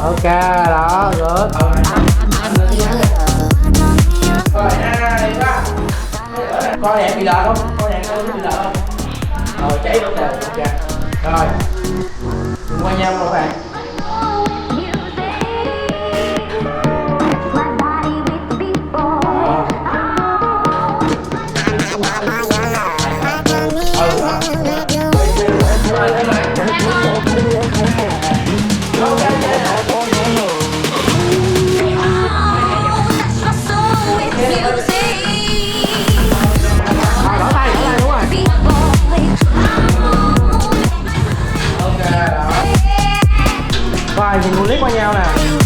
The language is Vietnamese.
Ok đó, good. Coi đèn bị lợn không? Coi đèn bị lợn không? Cháy đúng rồi, ok. Rồi, cùng qua nhau các bạn. Rồi, nhìn clip qua nhau nè.